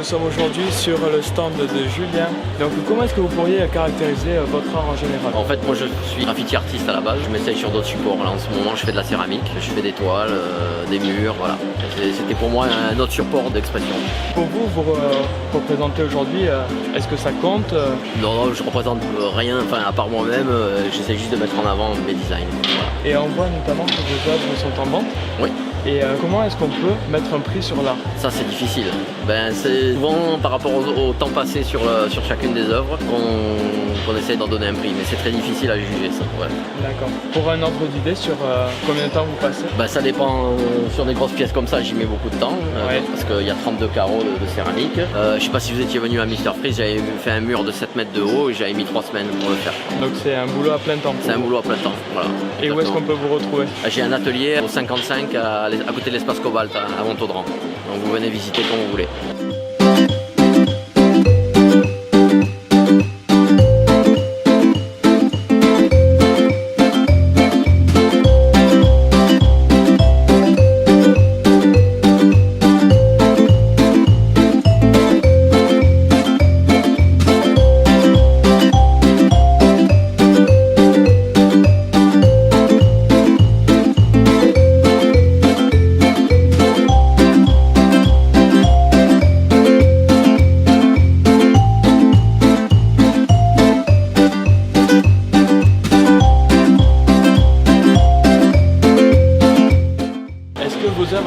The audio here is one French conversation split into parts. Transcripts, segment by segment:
sommes aujourd'hui sur le stand de Julien. Donc comment est-ce que vous pourriez caractériser votre art en général? En fait, moi je suis graffiti artiste à la base, je m'essaye sur d'autres supports. Là en ce moment je fais de la céramique, je fais des toiles, des murs, voilà. C'était pour moi un autre support d'expression. Pour vous, vous représentez aujourd'hui, est-ce que ça compte? Non, je représente rien, enfin à part moi-même, j'essaie juste de mettre en avant mes designs. Voilà. Et on voit notamment que vos œuvres sont en vente. Oui. Et comment est-ce qu'on peut mettre un prix sur l'art? Ça c'est difficile. C'est souvent par rapport au temps passé sur chacune des œuvres qu'on essaie d'en donner un prix, mais c'est très difficile à juger ça. Ouais. D'accord. Pour un ordre d'idée sur combien de temps vous passez? Ça dépend, sur des grosses pièces comme ça j'y mets beaucoup de temps, ouais. Parce qu'il y a 32 carreaux de céramique. Je sais pas si vous étiez venu à Mr Freeze, j'avais fait un mur de 7 mètres de haut et j'avais mis 3 semaines pour le faire. Donc c'est un boulot à plein temps? C'est un boulot à plein temps, voilà. Et où est-ce qu'on peut vous retrouver? J'ai un atelier au 55 à côté de l'espace Cobalt à Montaudran. Donc vous venez visiter quand vous voulez.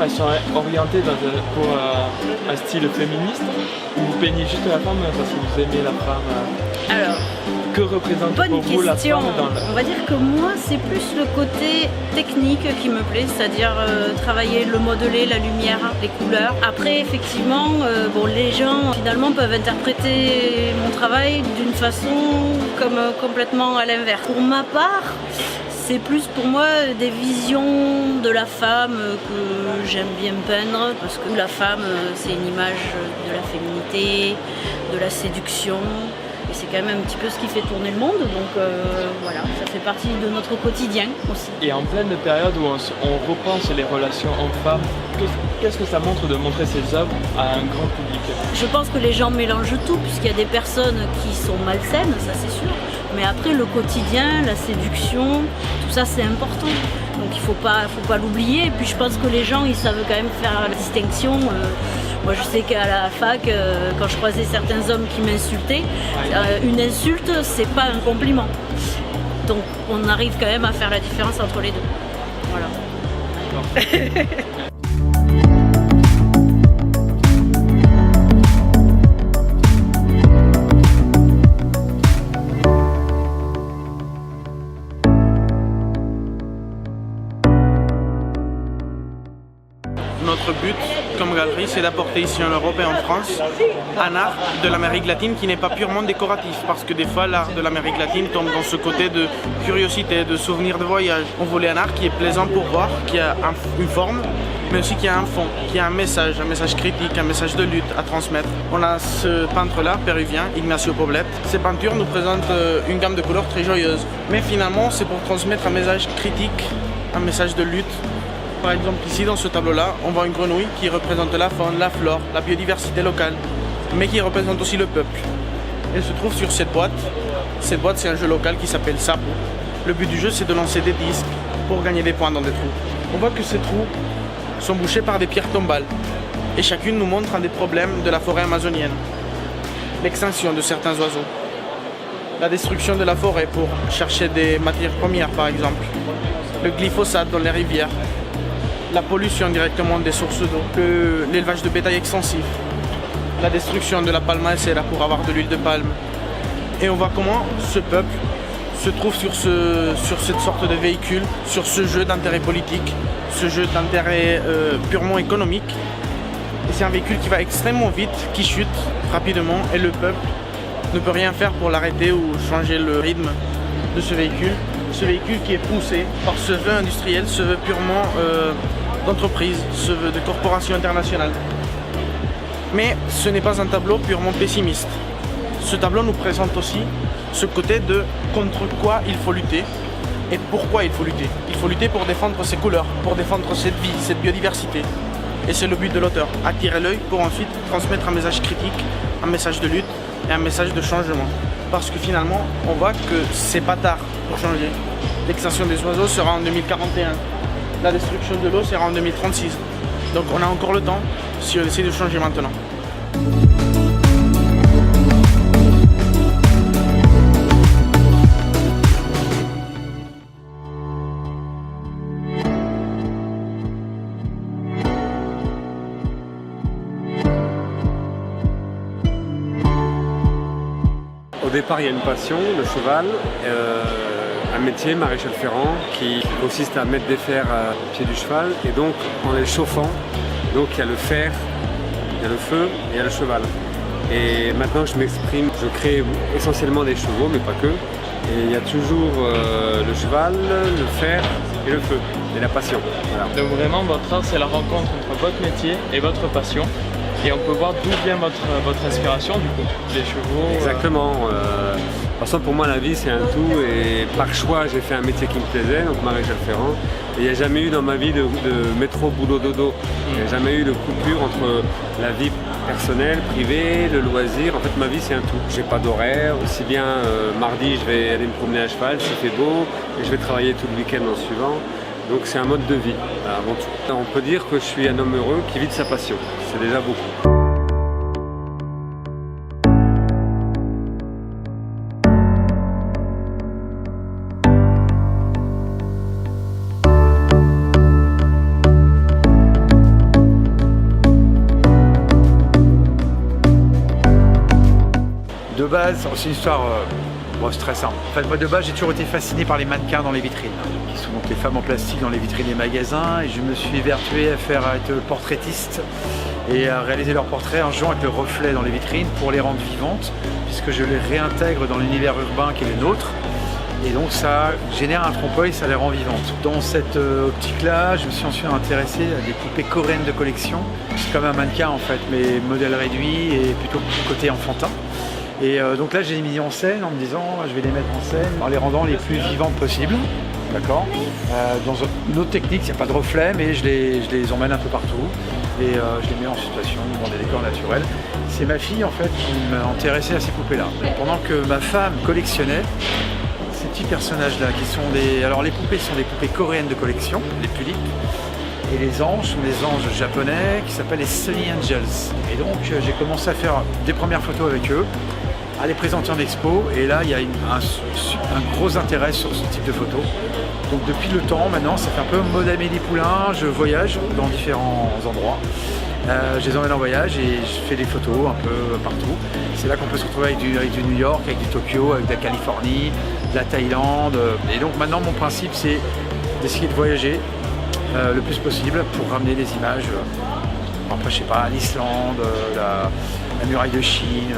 Elles sont orientées pour un style féministe ou vous peignez juste la femme parce que vous aimez la femme? Alors, que représente pour vous la femme dans le... On va dire que moi c'est plus le côté technique qui me plaît, c'est-à-dire travailler le modelé, la lumière, les couleurs. Après effectivement, les gens finalement peuvent interpréter mon travail d'une façon comme complètement à l'inverse. Pour ma part, c'est plus pour moi des visions de la femme que j'aime bien peindre, parce que la femme c'est une image de la féminité, de la séduction, et c'est quand même un petit peu ce qui fait tourner le monde, donc voilà, ça fait partie de notre quotidien aussi. Et en pleine période où on repense les relations hommes-femmes, qu'est-ce que ça montre de montrer ces œuvres à un grand public? Je pense que les gens mélangent tout, puisqu'il y a des personnes qui sont malsaines, ça c'est sûr, mais après le quotidien, la séduction, tout ça c'est important, donc il faut pas l'oublier. Et puis je pense que les gens ils savent quand même faire la distinction. Moi je sais qu'à la fac, quand je croisais certains hommes qui m'insultaient, une insulte c'est pas un compliment, donc on arrive quand même à faire la différence entre les deux. Voilà. Notre but comme galerie, c'est d'apporter ici en Europe et en France un art de l'Amérique latine qui n'est pas purement décoratif, parce que des fois l'art de l'Amérique latine tombe dans ce côté de curiosité, de souvenir de voyage. On voulait un art qui est plaisant pour voir, qui a une forme, mais aussi qui a un fond, qui a un message critique, un message de lutte à transmettre. On a ce peintre-là, péruvien, Ignacio Poblet. Ses peintures nous présentent une gamme de couleurs très joyeuse, mais finalement c'est pour transmettre un message critique, un message de lutte. Par exemple ici dans ce tableau-là, on voit une grenouille qui représente la faune, la flore, la biodiversité locale, mais qui représente aussi le peuple. Elle se trouve sur cette boîte. Cette boîte c'est un jeu local qui s'appelle Sapo. Le but du jeu c'est de lancer des disques pour gagner des points dans des trous. On voit que ces trous sont bouchés par des pierres tombales et chacune nous montre un des problèmes de la forêt amazonienne. L'extinction de certains oiseaux, la destruction de la forêt pour chercher des matières premières par exemple, le glyphosate dans les rivières, la pollution directement des sources d'eau, l'élevage de bétail extensif, la destruction de la palma acera pour avoir de l'huile de palme. Et on voit comment ce peuple se trouve sur cette sorte de véhicule, sur ce jeu d'intérêt politique, ce jeu d'intérêt purement économique. Et c'est un véhicule qui va extrêmement vite, qui chute rapidement, et le peuple ne peut rien faire pour l'arrêter ou changer le rythme de ce véhicule. Ce véhicule qui est poussé par ce vœu industriel, ce vœu purement d'entreprise, ce vœu de corporation internationale. Mais ce n'est pas un tableau purement pessimiste. Ce tableau nous présente aussi ce côté de contre quoi il faut lutter et pourquoi il faut lutter. Il faut lutter pour défendre ses couleurs, pour défendre cette vie, cette biodiversité. Et c'est le but de l'auteur, attirer l'œil pour ensuite transmettre un message critique, un message de lutte et un message de changement. Parce que finalement, on voit que c'est pas tard pour changer. L'extinction des oiseaux sera en 2041. La destruction de l'eau sera en 2036. Donc on a encore le temps si on essaie de changer maintenant. Au départ, il y a une passion, le cheval, un métier, maréchal ferrant, qui consiste à mettre des fers au pied du cheval et donc en les chauffant. Donc il y a le fer, il y a le feu et il y a le cheval. Et maintenant je m'exprime, je crée essentiellement des chevaux, mais pas que. Et il y a toujours le cheval, le fer et le feu, et la passion. Voilà. Donc vraiment, votre art, c'est la rencontre entre votre métier et votre passion. Et on peut voir d'où vient votre inspiration, du coup, des chevaux. Exactement. De toute façon, pour moi, la vie, c'est un tout. Et par choix, j'ai fait un métier qui me plaisait, donc maréchal ferrant. Et il n'y a jamais eu dans ma vie de métro, boulot, dodo. Il n'y a jamais eu de coupure entre la vie personnelle, privée, le loisir. En fait, ma vie, c'est un tout. J'ai pas d'horaire. Aussi bien, mardi, je vais aller me promener à cheval, s'il fait beau. Et je vais travailler tout le week-end en suivant. Donc c'est un mode de vie, avant tout. On peut dire que je suis un homme heureux qui vit de sa passion. C'est déjà beaucoup. De base, c'est une histoire c'est très simple. En fait, moi de base, j'ai toujours été fasciné par les mannequins dans les vitrines, qui sont donc les femmes en plastique dans les vitrines des magasins, et je me suis vertué à être portraitiste et à réaliser leurs portraits en jouant avec le reflet dans les vitrines pour les rendre vivantes, puisque je les réintègre dans l'univers urbain qui est le nôtre. Et donc ça génère un trompe-l'œil, ça les rend vivantes. Dans cette optique-là, je me suis ensuite intéressé à des poupées coréennes de collection. C'est comme un mannequin en fait, mais modèle réduit et plutôt côté enfantin. Et donc là, j'ai mis en scène en me disant, je vais les mettre en scène en les rendant les plus vivantes possibles. D'accord. Dans une autre technique, il n'y a pas de reflet, mais je les emmène un peu partout et je les mets en situation dans des décors naturels. C'est ma fille en fait qui m'a intéressé à ces poupées-là. Pendant que ma femme collectionnait ces petits personnages-là qui sont des... Alors les poupées sont des poupées coréennes de collection, les tulipes. Et les anges sont des anges japonais qui s'appellent les Sunny Angels. Et donc j'ai commencé à faire des premières photos avec eux, à les présenter en expo, et là il y a un gros intérêt sur ce type de photos. Donc depuis le temps maintenant, ça fait un peu mode Amélie Poulain, je voyage dans différents endroits. Je les emmène en voyage et je fais des photos un peu partout. C'est là qu'on peut se retrouver avec du New York, avec du Tokyo, avec de la Californie, de la Thaïlande. Et donc maintenant mon principe c'est d'essayer de voyager le plus possible pour ramener des images. Après je sais pas, l'Islande, la muraille de Chine.